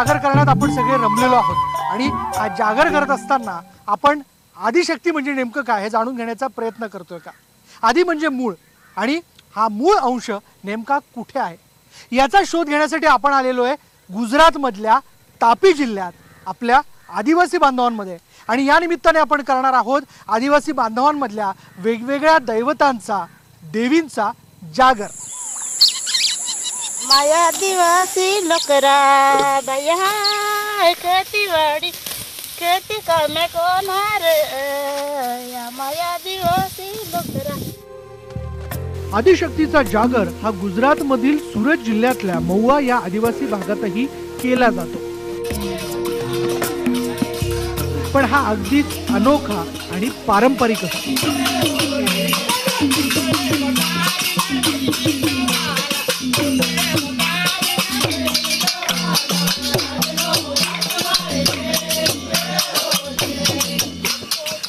जागर करण्यात आपण सगळे रमलेलो आहोत आणि हा जागर करत असताना आपण आदिशक्ती म्हणजे नेमकं काय हे जाणून घेण्याचा प्रयत्न करतोय का? आदी म्हणजे मूळ, आणि हा मूळ अंश नेमका कुठे आहे याचा शोध घेण्यासाठी आपण आलेलो आहे गुजरातमधल्या तापी जिल्ह्यात आपल्या आदिवासी बांधवांमध्ये। आणि या निमित्ताने आपण करणार आहोत आदिवासी बांधवांमधल्या वेगवेगळ्या दैवतांचा, देवींचा जागर। माया आदिवासी लोकरा दया कतीवाडी कती कामे कोणार या माया आदिवासी लोकरा। आदिशक्तीचा जागर हा गुजरातमधील सुरत जिल्ह्यातल्या महुआ या आदिवासी भागातही केला जातो, पण हा अगदीच अनोखा आणि पारंपरिक असतो।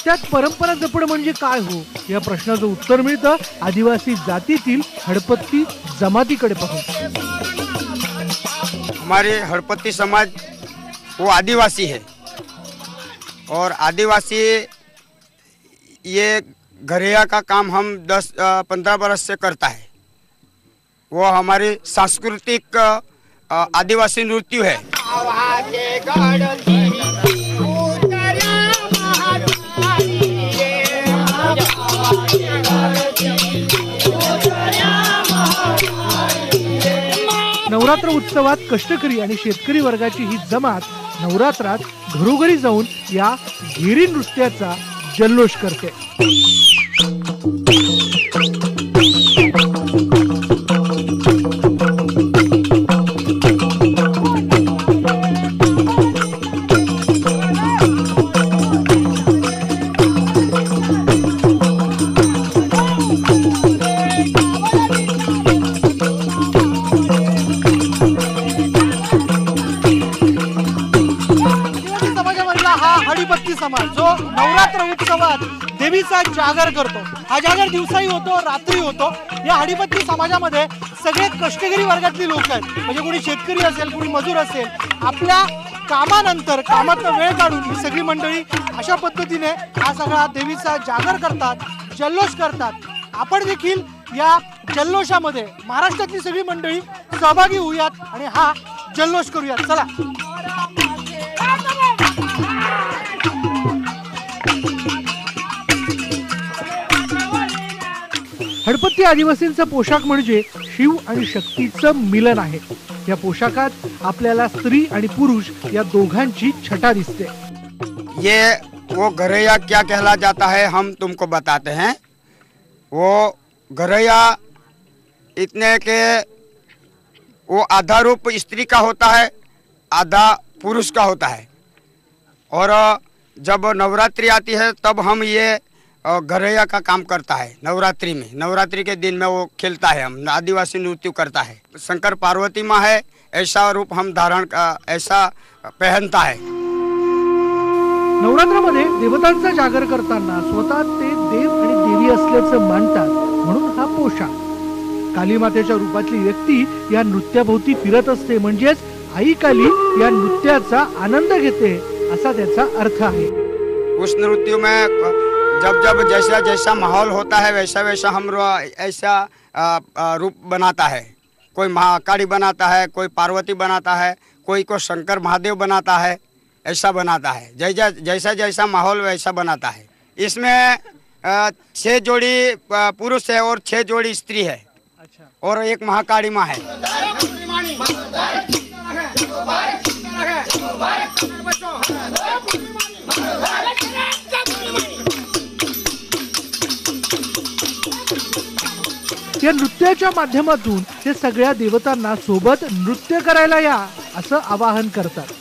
त्यात परंपरा जपणं म्हणजे काय हो या प्रश्नाचं उत्तर मिळतं आदिवासी जातीतील हडपत्ती जमातीकडे पाहून। हमारे हड़पति समाज वो आदिवासी है और आदिवासी ये घरेया का काम हम 10-15 बरस से करता है। वो हमारी सांस्कृतिक आदिवासी नृत्य है। नवरात्र उत्सवात कष्टकरी आणि शेतकरी वर्गाची ही जमात नवरात्रात घरोघरी जाऊन या घेरी नृत्याचा जल्लोष करते। हडीपत्ती समाज जो नवरात्र उत्सवात देवीचा जागर करतो, हा जागर दिवसाही होतो रात्री होतो। या हडीपत्ती समाजामध्ये सगळे कष्टकरी वर्गातली लोक आहेत, म्हणजे कोणी शेतकरी असेल, कोणी मजूर असेल, आपल्या कामानंतर कामातनं वेळ काढून ही सगळी मंडळी अशा पद्धतीने हा सगळा देवीचा जागर करतात, जल्लोष करतात। आपण देखील या जल्लोषामध्ये महाराष्ट्रातली सगळी मंडळी सहभागी होऊयात आणि हा जल्लोष करूयात। चला। हडपत्ती आदिवासींचा पोशाख म्हणजे शिव आणि शक्तीचं मिलन आहे। या पोशाखात आपल्याला स्त्री आणि पुरुष या दोघांची छटा दिसते। ये वो घरैया क्या कहला जाता है हम तुमको बताते हैं। वो घरैया इतने के वो आधा रूप स्त्री का होता है, आधा पुरुष का होता है। और जब नवरात्रि आती है तब हम ये घरैया का काम करता है। नवरात्रि में, नवरात्रि के दिन में वो खेलता है, हम आदिवासी नृत्य करता है। शंकर पार्वती माँ है, ऐसा रूप हम धारण ऐसा पहनता है। नवरात्रामध्ये देवतांचा जागर करताना स्वतः ते देव आणि देवी असल्याचं मानतात, म्हणून हा पोशाख। काली मातेच्या रूपातली व्यक्ती या नृत्याभोवती फिरत असते, म्हणजेच आई काली या नृत्याचा आनंद घेते असा त्याचा अर्थ आहे। उस नृत्य में जब जब जैसा जैसा माहौल होता है वैसा वैसा हम ऐसा रूप बनाता है। कोई महाकाली बनाता है, कोई पार्वती बनाता है, कोई को शंकर महादेव बनाता है, ऐसा बनाता है। जैसा जैसा माहौल वैसा बनाता है। इसमें 6 जोड़ी पुरुष है और 6 जोड़ी स्त्री है। अच्छा। और एक महाकाली माँ है। या नृत्याच्या माध्यमातून ते सगळ्या देवतांना सोबत नृत्य करायला या असं आवाहन करतात।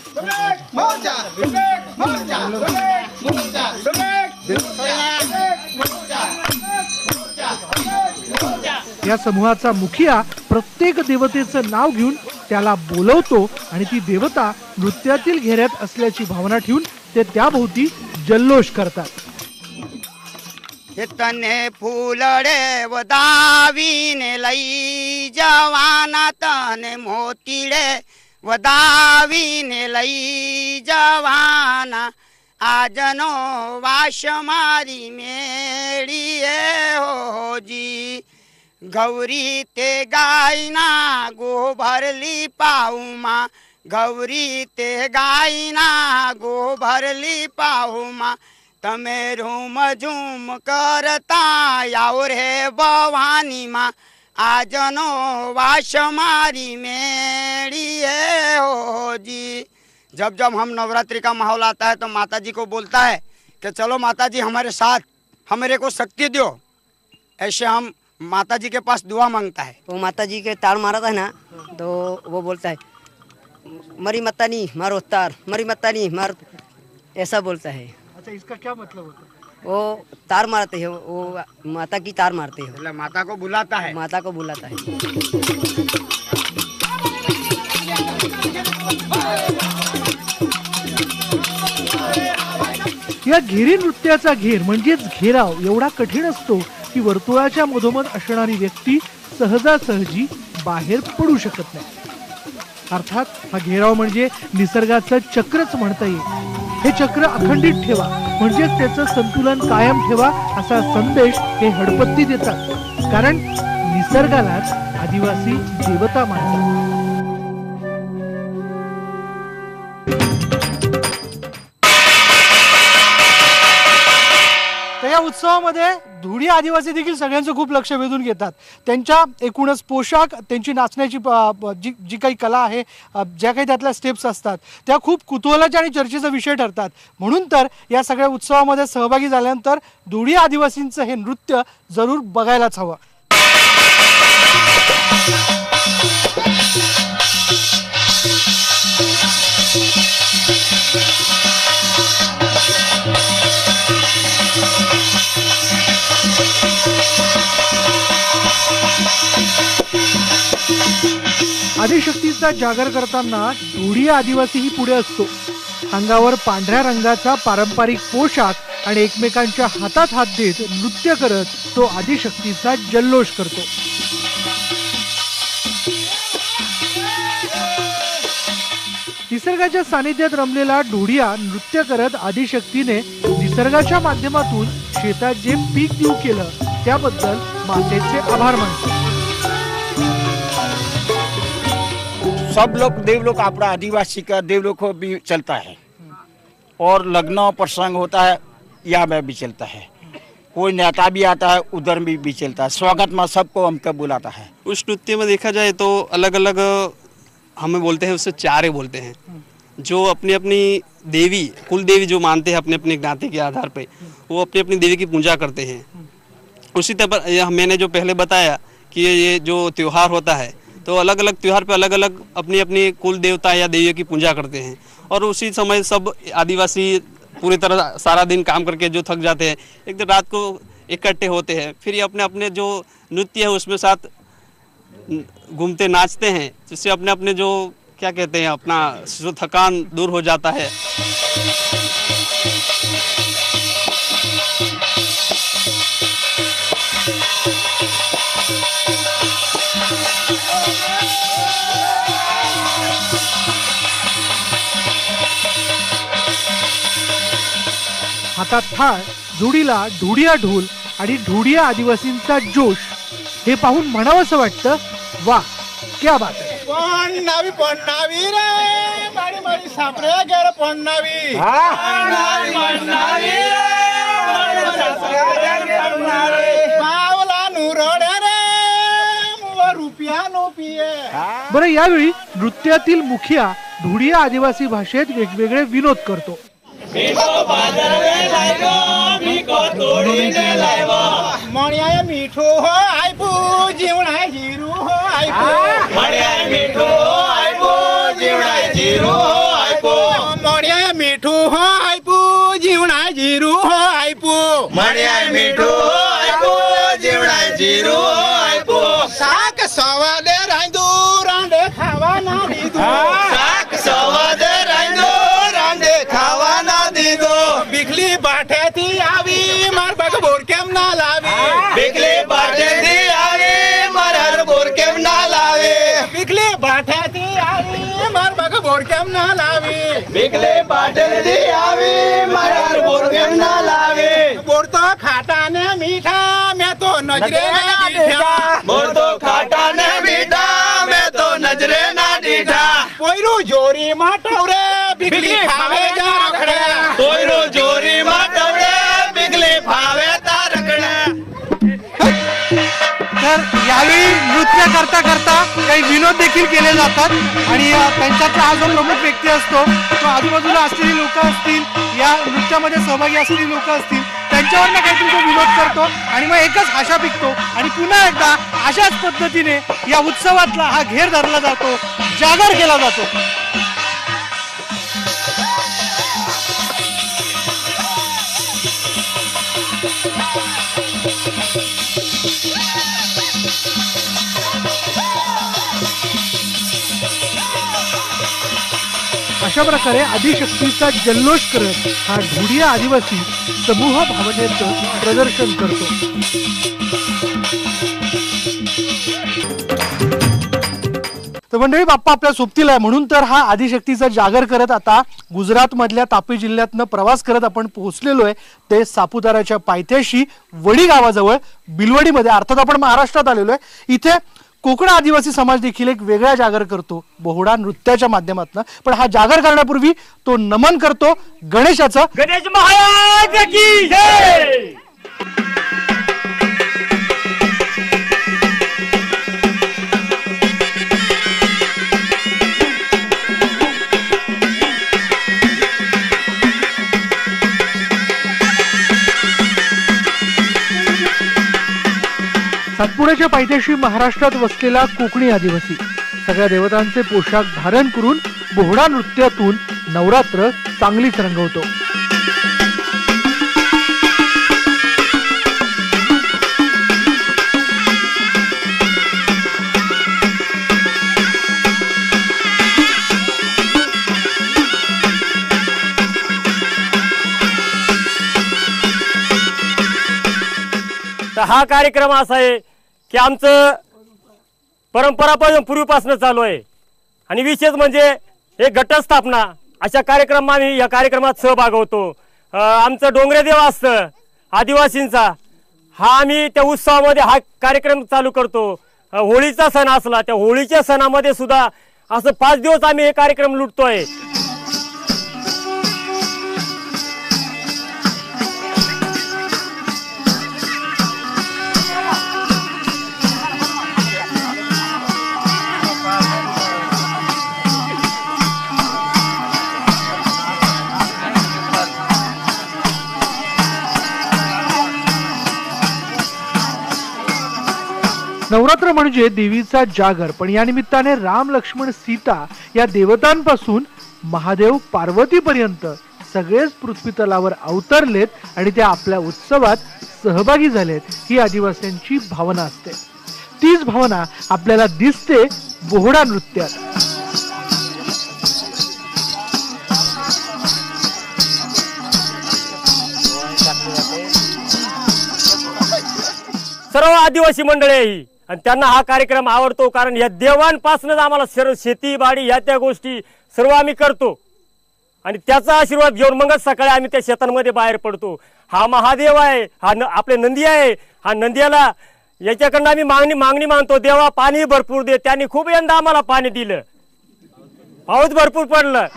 या समूहाचा मुखिया प्रत्येक देवतेचं नाव घेऊन त्याला बोलवतो आणि ती देवता नृत्यातील घेऱ्यात असल्याची भावना ठेवून ते त्याभोवती जल्लोष करतात। तने फूलड़े वदावीने लई जवाना तने मोतीड़े वदावीने लई जवाना आजनो वाश मारी मेळीये हो जी गौरी ते गायना गोभरली पाहुमा गौरी ते गायना गोभरली पाहुमा तमे रूम झूम करता याओ रे भवानी माँ आजनो वाश मारी मेड़िए हो जी। जब जब हम नवरात्रि का माहौल आता है तो माता जी को बोलता है कि चलो माता जी हमारे साथ, हमारे को शक्ति दो। ऐसे हम माता जी के पास दुआ मांगता है। वो माता जी के तार मारा था ना तो वो बोलता है मरी मत्तानी मारो तार, मरी मत्तानी मार, ऐसा बोलता है। अच्छा, इसका क्या मतलब होता है? वो तार मारते हैं, वो माता की तार मारते हैं, मतलब माता को बुलाता है। माता को बुलाता है। या घेरी नृत्याचा घेर म्हणजेच घेराव एवढा कठीण असतो की वर्तुळाच्या मधोमध असणारी व्यक्ती सहजासहजी बाहेर पडू शकत नाही। अर्थात हा घेराव म्हणजे निसर्गाचं चक्रच म्हणता येईल। हे चक्र अखंडित ठेवा म्हणजेच त्याचं संतुलन कायम ठेवा असा संदेश हे हडपत्ती देतात, कारण निसर्गालाच आदिवासी देवता मानतात। या उत्सवामध्ये धुडी आदिवासी देखील सगळ्यांचं खूप लक्ष वेधून घेतात। त्यांच्या एकूणच पोशाख, त्यांची नाचण्याची जी काही कला आहे, ज्या काही त्यातल्या स्टेप्स असतात त्या खूप कुतूहलाच्या आणि चर्चेचा विषय ठरतात। म्हणून तर या सगळ्या उत्सवामध्ये सहभागी झाल्यानंतर धुडी आदिवासींचं हे नृत्य जरूर बघायलाच हवं। आदिशक्तीचा जागर करताना धुडी आदिवासीही पुढे असतो। अंगावर पांढऱ्या रंगाचा पारंपरिक पोशाख आणि एकमेकांच्या हातात हात देत नृत्य करत तो आदिशक्तीचा जल्लोष करतो। निसर्गाच्या सानिध्यात रमलेला ढोडिया नृत्य करत आदिशक्तीने निसर्गाच्या माध्यमातून शेतात जे पीक देऊ केलं त्याबद्दल मातेचे आभार मानतो। सब लोग देवलोक अपना आदिवासी का देवलोक भी चलता है और लग्न प्रसंग होता है यहाँ में भी चलता है, कोई नेता भी आता है उधर भी चलता है। स्वागत में सबको हमको बुलाता है। उस नृत्य में देखा जाए तो अलग अलग हमें बोलते हैं, उससे चारे बोलते हैं, जो अपनी अपनी देवी कुल देवी जो मानते हैं अपने अपने ज्ञाति के आधार पे वो अपनी अपनी देवी की पूजा करते हैं। उसी तरह मैंने जो पहले बताया कि ये जो त्यौहार होता है तो अलग अलग त्यौहार पे अलग अलग अपनी अपनी कुल देवता या देवियों की पूजा करते हैं। और उसी समय सब आदिवासी पूरी तरह सारा दिन काम करके जो थक जाते हैं एक दिन रात को इकट्ठे होते हैं, फिर ये अपने अपने जो नृत्य है उसमें साथ घूमते नाचते हैं, जिससे अपने अपने जो क्या कहते हैं अपना जो थकान दूर हो जाता है। हातात थाळ, जोडीला ढोडिया ढोल आणि ढोडिया आदिवासींचा जोश हे पाहून म्हणावंसं वाटतं, वाह क्या बात है। पन्नावी रे मारी मारी सापरे गेर पन्नावी पावला नुरडे रे रुपया नो पिये। बरं, यावेळी नृत्यातील मुखिया ढोडिया आदिवासी भाषेत वेगवेगळे विनोद करतो। मणिया मिठो हो आयपू जीवना हिरू हो आयपू मणिया मिठो हो आयपू जीवना हिरू हो आयपू मणिया मिठो हो आयपू जीवना हिरू हो आयपू मणिया मिठो हो आयपू जीवना हिरू हो आयपू साक सवादे रांदू रांडे खावा ना दीदू साक सवादे रांदू रांडे खावा ना दीदू बिखली बाठे थी आवी मार बग बोर केम ना लावी बिखली बाठे थी आवी मार बोर केम ना लावे बिखली बाठे थी आवी मार बिकले पाटल दियावे मायार बोरगेमना लावे बोरतो खाटा ने मीठा मैं तो नजरे ना डीठा बोरतो खाटा ने मीठा मैं तो नजरे ना डीठा कोयरू जोरी माटवरे बिकली फावे जा रखड़े कोयरू जोरी माटवरे बिकली फावे ता रखड़े। तर यावेळी नृत्य करता करता काही विनोद देखील केले जातात आणि त्यांच्यात हा जो प्रमुख व्यक्ती असतो तो आजूबाजूला असलेली लोक असतील, या नृत्यामध्ये सहभागी असलेली लोक असतील, त्यांच्यावरनं काहीतरी तो विनोद करतो आणि मग एकच आशा पिकतो आणि पुन्हा एकदा अशाच पद्धतीने या उत्सवातला हा घेर धरला जातो, जागर केला जातो। अशा प्रकारे आदिशक्तीचा जल्लोष करत हा ढोडिया आदिवासी समूह भावनेचं प्रदर्शन करतो। तर मंडळी, बाप्पा आपल्या सोबतीला आहे म्हणून तर हा आदिशक्तीचा जागर करत आता गुजरात मधल्या तापी जिल्ह्यातनं प्रवास करत आपण पोहोचलेलो आहे ते सापुताराच्या पायथ्याशी वडी गावाजवळ बिलवडीमध्ये। अर्थात आपण महाराष्ट्रात आलेलो आहे। इथे कोकण आदिवासी समाज देखील एक वेगळा जागर करतो बोहडा नृत्याच्या माध्यमातून। पण हा जागर करण्यापूर्वी तो नमन करतो गणेशाचं। गणेश महाराज की जय। सातपुड्याच्या पायथ्याशी महाराष्ट्रात वसलेला कोकणी आदिवासी सगळ्या देवतांचे पोशाख धारण करून बोहडा नृत्यातून नवरात्र चांगलीच रंगवतो। तर हा कार्यक्रम असा आहे की आमचं परंपरापासून पूर्वीपासून चालू आहे आणि विशेष म्हणजे हे घटस्थापना अशा कार्यक्रमात आम्ही या कार्यक्रमात सहभाग होतो। आमचं डोंगरे देव असतं आदिवासींचा, हा आम्ही त्या उत्सवामध्ये हा कार्यक्रम चालू करतो। होळीचा सण असला त्या होळीच्या सणामध्ये सुद्धा असं 5 दिवस आम्ही हे कार्यक्रम लुटतोय। नवरात्र म्हणजे देवीचा जागर, पण या निमित्ताने राम लक्ष्मण सीता या देवतांपासून महादेव पार्वती पर्यंत सगळेच पृथ्वी तलावर अवतरलेत आणि ते आपल्या उत्सवात सहभागी झालेत ही आदिवासींची भावना असते। तीच भावना आपल्याला दिसते बोहडा नृत्यात। सर्व आदिवासी मंडळी आहे ही आणि त्यांना हा कार्यक्रम आवडतो, कारण या देवांपासूनच आम्हाला सर्व शेती बाडी या त्या गोष्टी सर्व आम्ही करतो आणि त्याचा आशीर्वाद घेऊन मगच सकाळी आम्ही त्या शेतांमध्ये बाहेर पडतो। हा महादेव आहे, हा आपले नंदी आहे, हा नंदियाला याच्याकडनं आम्ही मागणी मानतो, देवा पाणी भरपूर दे। त्यांनी खूप यंदा आम्हाला पाणी दिलं, पाऊस भरपूर पडलं।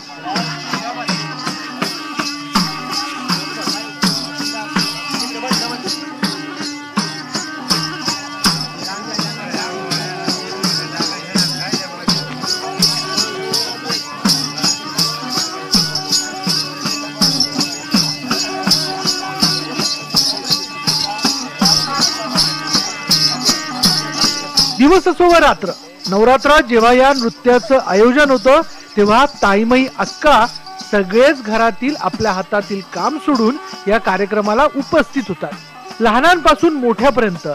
दिवस असो व रात्र, नवरात्रात जेव्हा या नृत्याचं आयोजन होतं तेव्हा ताईमाई अक्का सगळेच घरातील आपल्या हातातील काम सोडून या कार्यक्रमाला उपस्थित होतात। लहानांपासून मोठ्यापर्यंत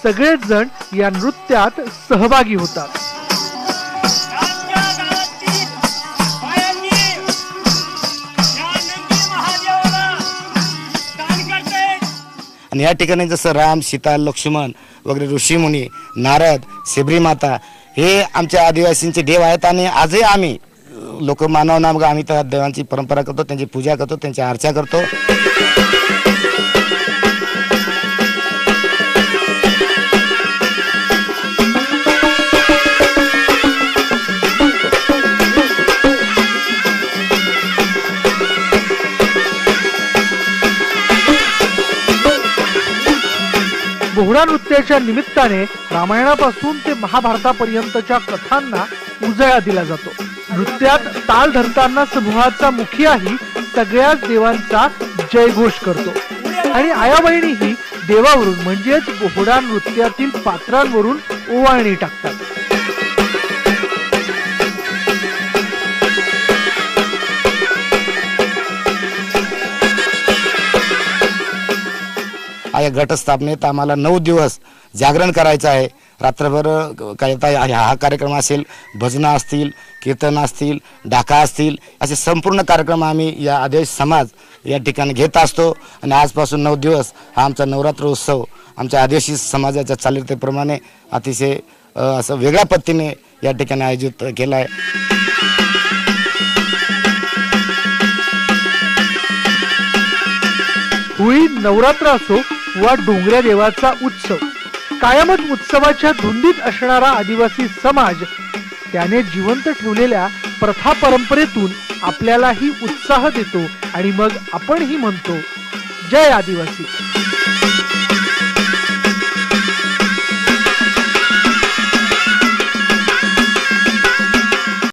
सगळेच जण या नृत्यात सहभागी होतात। आणि या ठिकाणी जसं राम, सीता, लक्ष्मण वगैरे ऋषीमुनी, नारद, सेबरी माता हे आमच्या आदिवासींचे देव आहेत आणि आजही आम्ही लोक मानव नाम आम्ही त्या देवांची परंपरा करतो, त्यांची पूजा करतो, त्यांची अर्चा करतो. बोहडा नृत्याच्या निमित्ताने रामायणापासून ते महाभारतापर्यंतच्या कथांना उजळा दिला जातो. नृत्यात ताल धरताना समूहाचा मुखियाही सगळ्याच देवांचा जयघोष करतो आणि आयाबहिणीही देवावरून म्हणजेच बोहडा नृत्यातील पात्रांवरून ओवाळणी टाकतात. या घटस्थापनेत आम्हाला 9 दिवस जागरण करायचं आहे. रात्रभर काय हा कार्यक्रम असेल, भजनं असतील, कीर्तन असतील, डाका असतील, असे संपूर्ण कार्यक्रम आम्ही या आदेश समाज या ठिकाणी घेत असतो. आणि आजपासून 9 दिवस हा आमचा नवरात्र उत्सव आमच्या आदिवासी समाजाच्या चालीरीतीप्रमाणे अतिशय असं वेगळ्या पद्धतीने या ठिकाणी आयोजित केला आहे. होळी, नवरात्र असो वा डोंगऱ्या देवाचा उत्सव, कायमच उत्सवाच्या धुंदीत असणारा आदिवासी समाज त्याने जिवंत ठेवलेल्या प्रथा परंपरेतून आपल्यालाही उत्साह देतो आणि मग आपणही म्हणतो जय आदिवासी.